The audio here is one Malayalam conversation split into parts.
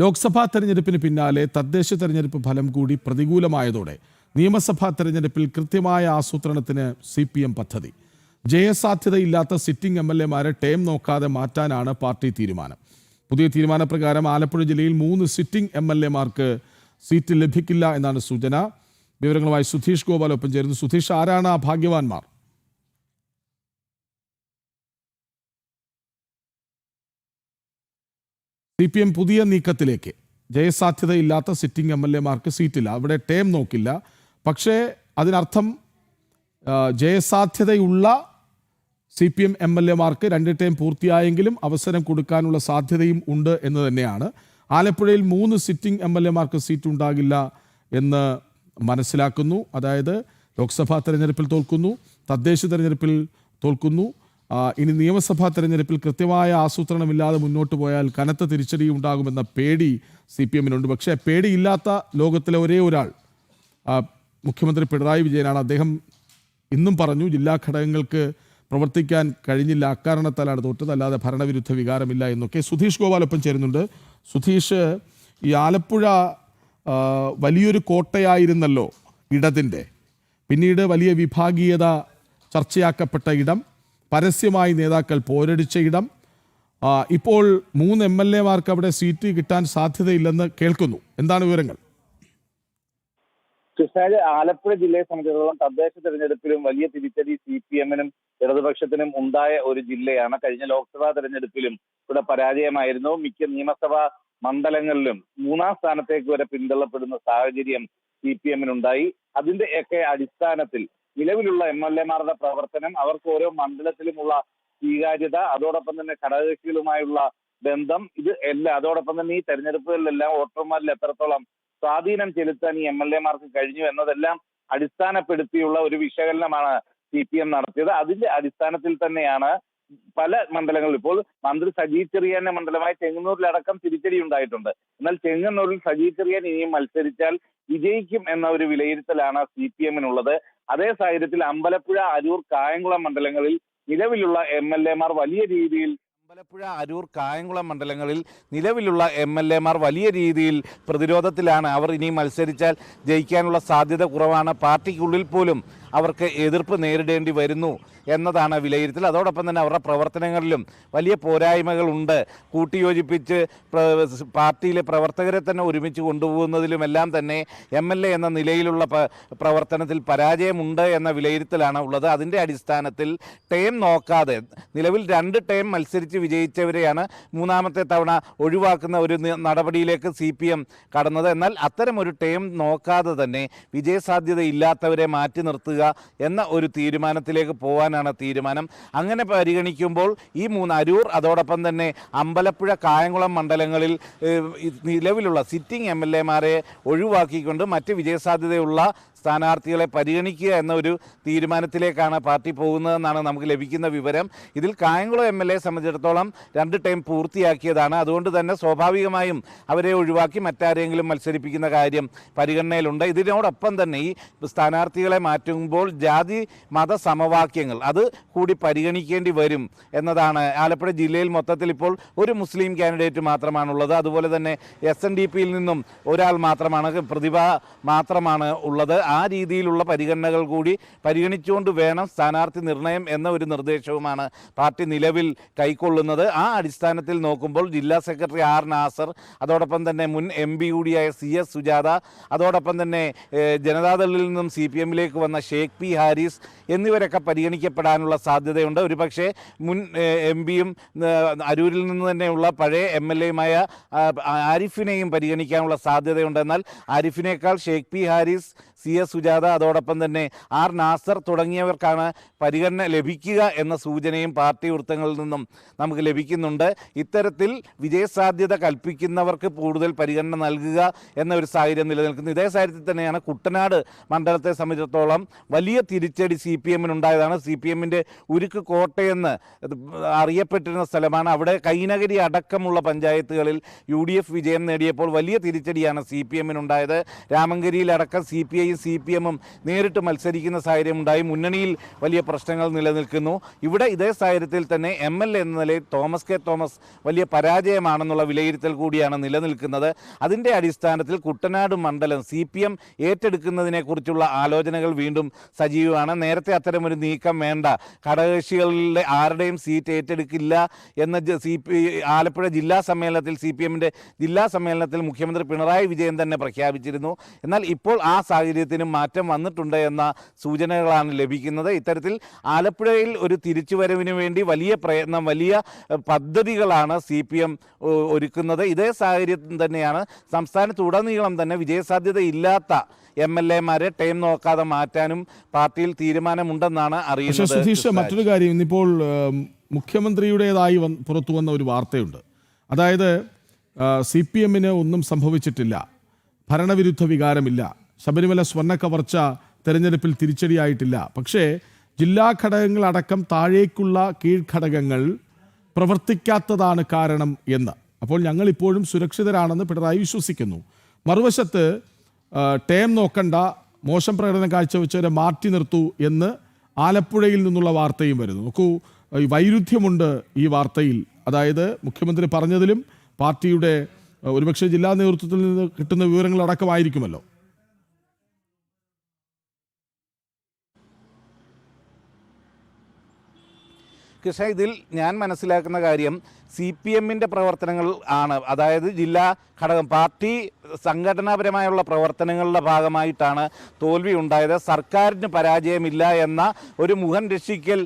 ലോക്സഭാ തെരഞ്ഞെടുപ്പിന് പിന്നാലെ തദ്ദേശ തെരഞ്ഞെടുപ്പ് ഫലം കൂടി പ്രതികൂലമായതോടെ നിയമസഭാ തെരഞ്ഞെടുപ്പിൽ കൃത്യമായ ആസൂത്രണത്തിന് CPM പദ്ധതി. ജയസാധ്യതയില്ലാത്ത സിറ്റിംഗ് MLA-മാരെ ടേം നോക്കാതെ മാറ്റാനാണ് പാർട്ടി തീരുമാനം. പുതിയ തീരുമാനപ്രകാരം ആലപ്പുഴ ജില്ലയിൽ 3 സിറ്റിംഗ് MLA-മാർക്ക് സീറ്റ് ലഭിക്കില്ല എന്നാണ് സൂചന. വിവരങ്ങളുമായി സുധീഷ് ഗോപാൽ ഒപ്പം ചേരുന്നു. സുധീഷ്, ആരാണ് ആ ഭാഗ്യവാന്മാർ? CPM പുതിയ നീക്കത്തിലേക്ക്. ജയസാധ്യതയില്ലാത്ത സിറ്റിംഗ് MLA-മാർക്ക് സീറ്റില്ല, അവിടെ ടേം നോക്കില്ല. പക്ഷേ അതിനർത്ഥം ജയസാധ്യതയുള്ള CPM MLA-മാർക്ക് 2 ടേം പൂർത്തിയായെങ്കിലും അവസരം കൊടുക്കാനുള്ള സാധ്യതയും ഉണ്ട് എന്ന് തന്നെയാണ്. ആലപ്പുഴയിൽ 3 സിറ്റിംഗ് MLA-മാർക്ക് സീറ്റ് ഉണ്ടാകില്ല എന്ന് മനസ്സിലാക്കുന്നു. അതായത് ലോക്സഭാ തെരഞ്ഞെടുപ്പിൽ തോൽക്കുന്നു, തദ്ദേശ തെരഞ്ഞെടുപ്പിൽ തോൽക്കുന്നു. ഇനി നിയമസഭാ തെരഞ്ഞെടുപ്പിൽ കൃത്യമായ ആസൂത്രണമില്ലാതെ മുന്നോട്ട് പോയാൽ കനത്ത തിരിച്ചടി ഉണ്ടാകുമെന്ന പേടി CPM-നുണ്ട്. പക്ഷേ പേടിയില്ലാത്ത ലോകത്തിലെ ഒരേ ഒരാൾ മുഖ്യമന്ത്രി പിണറായി വിജയനാണ്. അദ്ദേഹം ഇന്നും പറഞ്ഞു, ജില്ലാ ഘടകങ്ങൾക്ക് പ്രവർത്തിക്കാൻ കഴിഞ്ഞില്ല, അക്കാരണത്താലാണ് തോറ്റത്, അല്ലാതെ ഭരണവിരുദ്ധ വികാരമില്ല എന്നൊക്കെ. സുധീഷ് ഗോപാലൊപ്പം ചേരുന്നുണ്ട്. സുധീഷ്, ഈ ആലപ്പുഴ വലിയൊരു കോട്ടയായിരുന്നല്ലോ ഇടതിൻ്റെ. പിന്നീട് വലിയ വിഭാഗീയത ചർച്ചയാക്കപ്പെട്ട ഇടം, പരസ്യമായി നേതാക്കൾ പോരടിച്ച ഇടം. ഇപ്പോൾ 3 MLA-മാർക്ക് അവിടെ സീറ്റ് കിട്ടാൻ സാധ്യതയില്ലെന്ന് കേൾക്കുന്നു. എന്താണ് വിവരങ്ങൾ? കൃഷ്ണരാജ്, ആലപ്പുഴ ജില്ലയെ സംബന്ധിച്ചിടത്തോളം തദ്ദേശ തെരഞ്ഞെടുപ്പിലും വലിയ തിരിച്ചടി CPM-നും ഇടതുപക്ഷത്തിനും ഉണ്ടായ ഒരു ജില്ലയാണ്. കഴിഞ്ഞ ലോക്സഭാ തെരഞ്ഞെടുപ്പിലും ഇവിടെ പരാജയമായിരുന്നു. മിക്ക നിയമസഭാ മണ്ഡലങ്ങളിലും 3-ാം സ്ഥാനത്തേക്ക് വരെ പിന്തള്ളപ്പെടുന്ന സാഹചര്യം CPM-നുണ്ടായി. അതിന്റെ ഒക്കെ അടിസ്ഥാനത്തിൽ നിലവിലുള്ള MLA-മാരുടെ പ്രവർത്തനം, അവർക്ക് ഓരോ മണ്ഡലത്തിലുമുള്ള സ്വീകാര്യത, അതോടൊപ്പം തന്നെ ഘടകകക്ഷികളുമായുള്ള ബന്ധം, ഇത് എല്ലാം, അതോടൊപ്പം തന്നെ ഈ തെരഞ്ഞെടുപ്പുകളിലെല്ലാം വോട്ടർമാരിൽ എത്രത്തോളം സ്വാധീനം ചെലുത്താൻ ഈ MLA-മാർക്ക് കഴിഞ്ഞു എന്നതെല്ലാം അടിസ്ഥാനപ്പെടുത്തിയുള്ള ഒരു വിശകലനമാണ് CPM നടത്തിയത്. അതിന്റെ അടിസ്ഥാനത്തിൽ തന്നെയാണ് പല മണ്ഡലങ്ങളിൽ ഇപ്പോൾ മന്ത്രി സജി ചെറിയാന്റെ മണ്ഡലമായ ചെങ്ങന്നൂരിലടക്കം തിരിച്ചടി ഉണ്ടായിട്ടുണ്ട്. എന്നാൽ ചെങ്ങന്നൂരിൽ സജി ചെറിയാൻ ഇനിയും മത്സരിച്ചാൽ വിജയിക്കും എന്ന ഒരു വിലയിരുത്തലാണ് CPM-നുള്ളത്. അതേ സാഹചര്യത്തിൽ അമ്പലപ്പുഴ, അരൂർ, കായംകുളം മണ്ഡലങ്ങളിൽ നിലവിലുള്ള MLA-മാർ വലിയ രീതിയിൽ വലിയ രീതിയിൽ പ്രതിരോധത്തിലാണ്. അവർ ഇനി മത്സരിച്ചാൽ ജയിക്കാനുള്ള സാധ്യത കുറവാണ്. പാർട്ടിക്കുള്ളിൽ പോലും അവർക്ക് എതിർപ്പ് നേരിടേണ്ടി വരുന്നു എന്നതാണ് വിലയിരുത്തൽ. അതോടൊപ്പം തന്നെ അവരുടെ പ്രവർത്തനങ്ങളിലും വലിയ പോരായ്മകളുണ്ട്. കൂട്ടിയോജിപ്പിച്ച് പാർട്ടിയിലെ പ്രവർത്തകരെ തന്നെ ഒരുമിച്ച് കൊണ്ടുപോകുന്നതിലുമെല്ലാം തന്നെ MLA എന്ന നിലയിലുള്ള പ്രവർത്തനത്തിൽ പരാജയമുണ്ട് എന്ന വിലയിരുത്തലാണ് ഉള്ളത്. അതിൻ്റെ അടിസ്ഥാനത്തിൽ ടേം നോക്കാതെ നിലവിൽ 2 ടേം മത്സരിച്ച് വിജയിച്ചവരെയാണ് 3-ാമത്തെ തവണ ഒഴിവാക്കുന്ന ഒരു നടപടിയിലേക്ക് CPM കടന്നത്. എന്നാൽ അത്തരം ഒരു ടേം നോക്കാതെ തന്നെ വിജയസാധ്യതയില്ലാത്തവരെ മാറ്റി നിർത്തുക എന്ന ഒരു തീരുമാനത്തിലേക്ക് പോകാനാണ് തീരുമാനം. അങ്ങനെ പരിഗണിക്കുമ്പോൾ ഈ 3 അരൂർ, അതോടൊപ്പം തന്നെ അമ്പലപ്പുഴ, കായംകുളം മണ്ഡലങ്ങളിൽ നിലവിലുള്ള സിറ്റിംഗ് MLA-മാരെ ഒഴിവാക്കിക്കൊണ്ട് മറ്റ് വിജയസാധ്യതയുള്ള സ്ഥാനാർത്ഥികളെ പരിഗണിക്കുക എന്ന ഒരു തീരുമാനത്തിലേക്കാണ് പാർട്ടി പോകുന്നതെന്നാണ് നമുക്ക് ലഭിക്കുന്ന വിവരം. ഇതിൽ കായംകുളം MLA സംബന്ധിച്ചിടത്തോളം 2 ടൈം പൂർത്തിയാക്കിയതാണ്. അതുകൊണ്ട് തന്നെ സ്വാഭാവികമായും അവരെ ഒഴിവാക്കി മറ്റാരെങ്കിലും മത്സരിപ്പിക്കുന്ന കാര്യം പരിഗണനയിലുണ്ട്. ഇതിനോടൊപ്പം തന്നെ ഈ സ്ഥാനാർത്ഥികളെ മാറ്റുമ്പോൾ ജാതി മത സമവാക്യങ്ങൾ അത് കൂടി പരിഗണിക്കേണ്ടി വരും എന്നതാണ്. ആലപ്പുഴ ജില്ലയിൽ മൊത്തത്തിൽ ഇപ്പോൾ ഒരു മുസ്ലിം കാൻഡിഡേറ്റ് മാത്രമാണുള്ളത്. അതുപോലെ തന്നെ SNDP-യിൽ നിന്നും ഒരാൾ മാത്രമാണ്, പ്രതിഭ മാത്രമാണ് ഉള്ളത്. ആ രീതിയിലുള്ള പരിഗണനകൾ കൂടി പരിഗണിച്ചുകൊണ്ട് വേണം സ്ഥാനാർത്ഥി നിർണയം എന്ന ഒരു നിർദ്ദേശവുമാണ് പാർട്ടി നിലവിൽ കൈക്കൊള്ളുന്നത്. ആ അടിസ്ഥാനത്തിൽ നോക്കുമ്പോൾ ജില്ലാ സെക്രട്ടറി R. നാസർ, അതോടൊപ്പം തന്നെ മുൻ MP കൂടിയായ CS സുജാത, അതോടൊപ്പം തന്നെ ജനതാദളിൽ നിന്നും CPM-ലേക്ക് വന്ന ഷേഖ് P. ഹാരിസ് എന്നിവരൊക്കെ പരിഗണിക്കപ്പെടാനുള്ള സാധ്യതയുണ്ട്. ഒരുപക്ഷെ മുൻ MP-യും അരൂരിൽ നിന്ന് തന്നെയുള്ള പഴയ MLA-യുമായ ആരിഫിനെയും പരിഗണിക്കാനുള്ള സാധ്യതയുണ്ട്. എന്നാൽ ആരിഫിനേക്കാൾ ഷേഖ് P. ഹാരിസ്, CS സുജാത, അതോടൊപ്പം തന്നെ R. നാസർ തുടങ്ങിയവർക്കാണ് പരിഗണന ലഭിക്കുക എന്ന സൂചനയും പാർട്ടി വൃത്തങ്ങളിൽ നിന്നും നമുക്ക് ലഭിക്കുന്നുണ്ട്. ഇത്തരത്തിൽ വിജയസാധ്യത കൽപ്പിക്കുന്നവർക്ക് കൂടുതൽ പരിഗണന നൽകുക എന്ന ഒരു സാഹചര്യം നിലനിൽക്കുന്നു. ഇതേ സാഹചര്യത്തിൽ തന്നെയാണ് കുട്ടനാട് മണ്ഡലത്തെ സംബന്ധിച്ചിടത്തോളം വലിയ തിരിച്ചടി CPM-നുണ്ടായതാണ്. CPM-ന്റെ ഉരുക്ക് കോട്ടയെന്ന് അറിയപ്പെട്ടിരുന്ന സ്ഥലമാണ്. അവിടെ കൈനഗരി അടക്കമുള്ള പഞ്ചായത്തുകളിൽ UDF വിജയം നേടിയപ്പോൾ വലിയ തിരിച്ചടിയാണ് CPM-നുണ്ടായത്. രാമങ്കരിയിലടക്കം CPI CPM-ഉം നേരിട്ട് മത്സരിക്കുന്ന സാഹചര്യം ഉണ്ടായി. മുന്നണിയിൽ വലിയ പ്രശ്നങ്ങൾ നിലനിൽക്കുന്നു. ഇവിടെ ഇതേ സാഹചര്യത്തിൽ തന്നെ MLA എന്ന നിലയിൽ തോമസ് കെ തോമസ് വലിയ പരാജയമാണെന്നുള്ള വിലയിരുത്തൽ കൂടിയാണ് നിലനിൽക്കുന്നത്. അതിൻ്റെ അടിസ്ഥാനത്തിൽ കുട്ടനാട് മണ്ഡലം CPM ഏറ്റെടുക്കുന്നതിനെക്കുറിച്ചുള്ള ആലോചനകൾ വീണ്ടും സജീവമാണ്. നേരത്തെ അത്തരമൊരു നീക്കം വേണ്ട, ഘടകകക്ഷികളിലെ ആരുടെയും സീറ്റ് ഏറ്റെടുക്കില്ല എന്ന ആലപ്പുഴ ജില്ലാ സമ്മേളനത്തിൽ CPM-ന്റെ ജില്ലാ സമ്മേളനത്തിൽ മുഖ്യമന്ത്രി പിണറായി വിജയൻ തന്നെ പ്രഖ്യാപിച്ചിരുന്നു. എന്നാൽ ഇപ്പോൾ ആ സാഹചര്യത്തിന് മാറ്റം വന്നിട്ടുണ്ട് എന്ന സൂചനകളാണ് ലഭിക്കുന്നത്. ഇത്തരത്തിൽ ആലപ്പുഴയിൽ ഒരു തിരിച്ചുവരവിന് വേണ്ടി വലിയ പ്രയത്നം, വലിയ പദ്ധതികളാണ് CPM ഒരുക്കുന്നത്. ഇതേ സാഹചര്യം തന്നെയാണ് സംസ്ഥാനത്തുടനീളം തന്നെ വിജയസാധ്യതയില്ലാത്ത MLA-മാരെ ടൈം നോക്കാതെ മാറ്റാനും പാർട്ടിയിൽ തീരുമാനമുണ്ടെന്നാണ് അറിയുന്നത്. സുധീഷ്, മറ്റൊരു കാര്യം, ഇന്നിപ്പോൾ മുഖ്യമന്ത്രിയുടേതായി പുറത്തു വന്ന ഒരു വാർത്തയുണ്ട്. അതായത് CPM-ന് ഒന്നും സംഭവിച്ചിട്ടില്ല, ഭരണവിരുദ്ധ വികാരമില്ല, ശബരിമല സ്വർണ്ണ കവർച്ച തെരഞ്ഞെടുപ്പിൽ തിരിച്ചടിയായിട്ടില്ല, പക്ഷേ ജില്ലാ ഘടകങ്ങളടക്കം താഴേക്കുള്ള കീഴ്ഘടകങ്ങൾ പ്രവർത്തിക്കാത്തതാണ് കാരണം എന്ന്. അപ്പോൾ ഞങ്ങൾ ഇപ്പോഴും സുരക്ഷിതരാണെന്ന് പിണറായി വിശ്വസിക്കുന്നു. മറുവശത്ത് ടേം നോക്കണ്ട, മോശം പ്രകടനം കാഴ്ചവെച്ചവരെ മാറ്റി നിർത്തൂ എന്ന് ആലപ്പുഴയിൽ നിന്നുള്ള വാർത്തയും വരുന്നു. നോക്കൂ, വൈരുദ്ധ്യമുണ്ട് ഈ വാർത്തയിൽ. അതായത് മുഖ്യമന്ത്രി പറഞ്ഞതിലും പാർട്ടിയുടെ ഒരുപക്ഷെ ജില്ലാ നേതൃത്വത്തിൽ നിന്ന് കിട്ടുന്ന വിവരങ്ങളടക്കമായിരിക്കുമല്ലോ. കൃഷ്ണ, ഇതിൽ ഞാൻ മനസ്സിലാക്കുന്ന കാര്യം CPM-ന്റെ പ്രവർത്തനങ്ങൾ ആണ്. അതായത് ജില്ലാ ഘടകം, പാർട്ടി സംഘടനാപരമായുള്ള പ്രവർത്തനങ്ങളുടെ ഭാഗമായിട്ടാണ് തോൽവി ഉണ്ടായത്. സർക്കാരിന് പരാജയമില്ല എന്ന ഒരു മുഖം രക്ഷിക്കൽ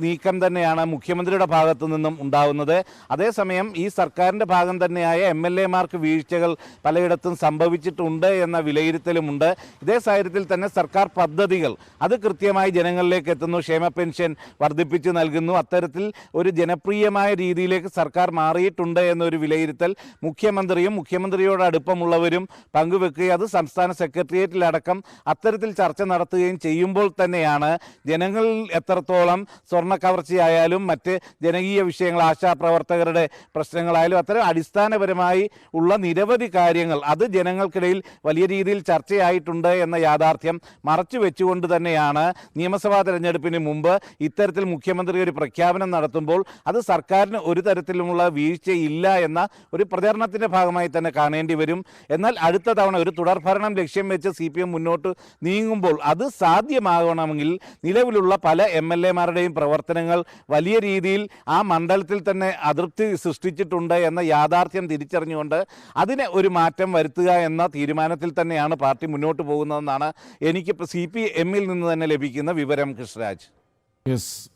നീക്കം തന്നെയാണ് മുഖ്യമന്ത്രിയുടെ ഭാഗത്തു നിന്നും ഉണ്ടാകുന്നത്. അതേസമയം ഈ സർക്കാരിൻ്റെ ഭാഗം തന്നെയായ MLA-മാർക്ക് വീഴ്ചകൾ പലയിടത്തും സംഭവിച്ചിട്ടുണ്ട് എന്ന വിലയിരുത്തലുമുണ്ട്. ഇതേ സാഹചര്യത്തിൽ തന്നെ സർക്കാർ പദ്ധതികൾ അത് കൃത്യമായി ജനങ്ങളിലേക്ക് എത്തുന്നു. ക്ഷേമ പെൻഷൻ വർദ്ധിപ്പിച്ച് നൽകുന്നു. അത്തരത്തിൽ ഒരു ജനപ്രിയമായ രീതിയിലേക്ക് സർക്കാർ മാറിയിട്ടുണ്ട് എന്നൊരു വിലയിരുത്തൽ മുഖ്യമന്ത്രിയും മുഖ്യമന്ത്രിയോട് അടുപ്പമുള്ളവരും പങ്കുവെക്കുകയും അത് സംസ്ഥാന സെക്രട്ടേറിയറ്റിലടക്കം അത്തരത്തിൽ ചർച്ച നടത്തുകയും ചെയ്യുമ്പോൾ തന്നെയാണ് ജനങ്ങളിൽ എത്രത്തോളം സ്വർണ്ണ കവർച്ചയായാലും മറ്റ് ജനകീയ വിഷയങ്ങൾ, ആശാപ്രവർത്തകരുടെ പ്രശ്നങ്ങളായാലും അത്തരം അടിസ്ഥാനപരമായി ഉള്ള നിരവധി കാര്യങ്ങൾ അത് ജനങ്ങൾക്കിടയിൽ വലിയ രീതിയിൽ ചർച്ചയായിട്ടുണ്ട് എന്ന യാഥാർത്ഥ്യം മറച്ചു വെച്ചുകൊണ്ട് തന്നെയാണ് നിയമസഭാ തെരഞ്ഞെടുപ്പിന് മുമ്പ് ഇത്തരത്തിൽ മുഖ്യമന്ത്രി ഒരു പ്രഖ്യാപനം നടത്തുമ്പോൾ അത് സർക്കാരിന് ഒരു തരത്തിലുമുള്ള വീഴ്ചയില്ല എന്ന ഒരു പ്രചരണത്തിൻ്റെ ഭാഗമായി തന്നെ കാണേണ്ടി വരും. എന്നാൽ അടുത്ത തവണ ഒരു തുടർഭരണം ലക്ഷ്യം വെച്ച് CPM മുന്നോട്ട് നീങ്ങുമ്പോൾ അത് സാധ്യമാകണമെങ്കിൽ നിലവിലുള്ള പല MLA-മാരുടെയും പ്രവർത്തനങ്ങൾ വലിയ രീതിയിൽ ആ മണ്ഡലത്തിൽ തന്നെ അതൃപ്തി സൃഷ്ടിച്ചിട്ടുണ്ട് എന്ന യാഥാർത്ഥ്യം തിരിച്ചറിഞ്ഞുകൊണ്ട് അതിന് ഒരു മാറ്റം വരുത്തുക എന്ന തീരുമാനത്തിൽ തന്നെയാണ് പാർട്ടി മുന്നോട്ട് പോകുന്നതെന്നാണ് എനിക്ക് CPM-ൽ നിന്ന് തന്നെ ലഭിക്കുന്ന വിവരം. കൃഷ്ണരാജ്,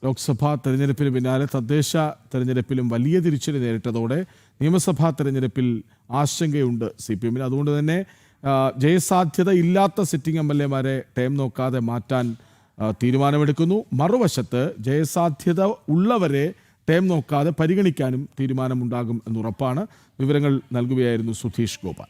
ലോക്സഭാ തെരഞ്ഞെടുപ്പിന് പിന്നാലെ തദ്ദേശ തെരഞ്ഞെടുപ്പിലും വലിയ തിരിച്ചടി നേരിട്ടതോടെ നിയമസഭാ തെരഞ്ഞെടുപ്പിൽ ആശങ്കയുണ്ട് CPM-ന്. അതുകൊണ്ട് തന്നെ ജയസാധ്യത ഇല്ലാത്ത സിറ്റിംഗ് MLA-മാരെ ടൈം നോക്കാതെ മാറ്റാൻ തീരുമാനമെടുക്കുന്നു. മറുവശത്ത് ജയസാധ്യത ഉള്ളവരെ ടൈം നോക്കാതെ പരിഗണിക്കാനും തീരുമാനമുണ്ടാകും എന്നുറപ്പാണ്. വിവരങ്ങൾ നൽകുകയായിരുന്നു സുധീഷ് ഗോപാൽ.